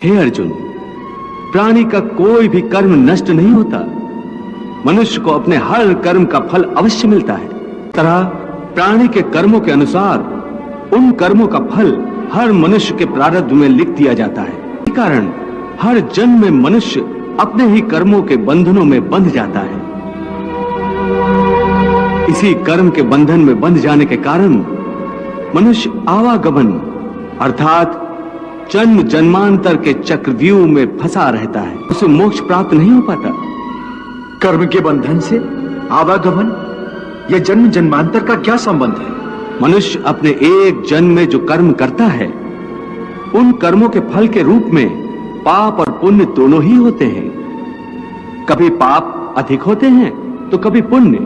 हे अर्जुन, प्राणी का कोई भी कर्म नष्ट नहीं होता। मनुष्य को अपने हर कर्म का फल अवश्य मिलता है। तरह प्राणी के कर्मों के अनुसार उन कर्मों का फल हर मनुष्य के प्रारब्ध में लिख दिया जाता है। इस कारण हर जन्म में मनुष्य अपने ही कर्मों के बंधनों में बंध जाता है। इसी कर्म के बंधन में बंध जाने के कारण मनुष्य आवागमन अर्थात जन्म जन्मांतर के चक्रव्यूह में फंसा रहता है। उसे मोक्ष प्राप्त नहीं हो पाता। कर्म के बंधन से आवागमन या जन्म जन्मांतर का क्या संबंध है? मनुष्य अपने एक जन्म में जो कर्म करता है, उन कर्मों के फल के रूप में पाप और पुण्य दोनों ही होते हैं। कभी पाप अधिक होते हैं तो कभी पुण्य।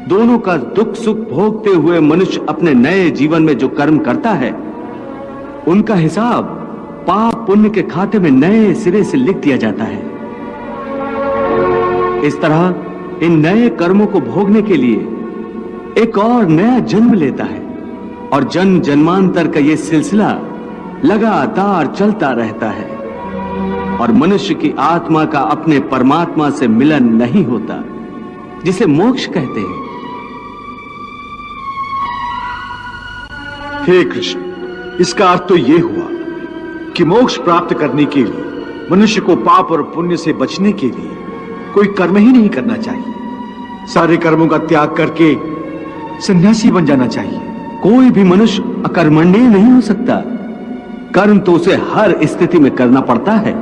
दोनों का दुख सुख भोगते हुए मनुष्य अपने नए जीवन में जो कर्म करता है, उनका हिसाब पाप पुण्य के खाते में नए सिरे से लिख दिया जाता है। इस तरह इन नए कर्मों को भोगने के लिए एक और नया जन्म लेता है और जन्म जन्मांतर का यह सिलसिला लगातार चलता रहता है और मनुष्य की आत्मा का अपने परमात्मा से मिलन नहीं होता, जिसे मोक्ष कहते हैं। हे कृष्ण, इसका अर्थ तो यह हुआ कि मोक्ष प्राप्त करने के लिए मनुष्य को पाप और पुण्य से बचने के लिए कोई कर्म ही नहीं करना चाहिए। सारे कर्मों का त्याग करके सन्यासी बन जाना चाहिए। कोई भी मनुष्य अकर्मण्य नहीं हो सकता। कर्म तो उसे हर स्थिति में करना पड़ता है।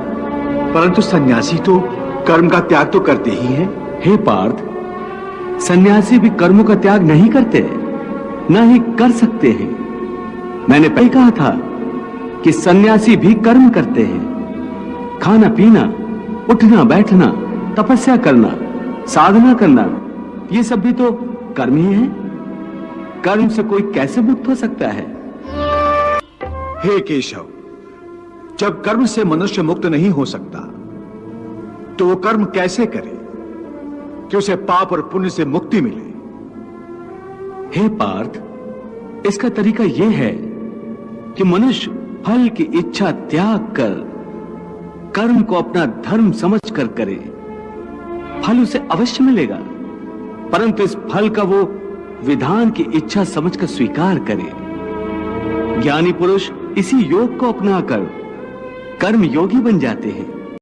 परंतु सन्यासी तो कर्म का त्याग तो करते ही हैं। हे पार्थ, सन्यासी भी कर्मों का त्याग नहीं करते, न ही कर सकते हैं। मैंने पहले कहा था कि सन्यासी भी कर्म करते हैं। खाना पीना, उठना बैठना, तपस्या करना, साधना करना, ये सब भी तो कर्म ही है। कर्म से कोई कैसे मुक्त हो सकता है? हे केशव, जब कर्म से मनुष्य मुक्त नहीं हो सकता तो वो कर्म कैसे करे कि उसे पाप और पुण्य से मुक्ति मिले? हे पार्थ, इसका तरीका यह है कि मनुष्य फल की इच्छा त्याग कर कर्म को अपना धर्म समझकर करे। फल उसे अवश्य मिलेगा, परंतु इस फल का वो विधान की इच्छा समझकर स्वीकार करे। ज्ञानी पुरुष इसी योग को अपनाकर कर्म योगी बन जाते हैं।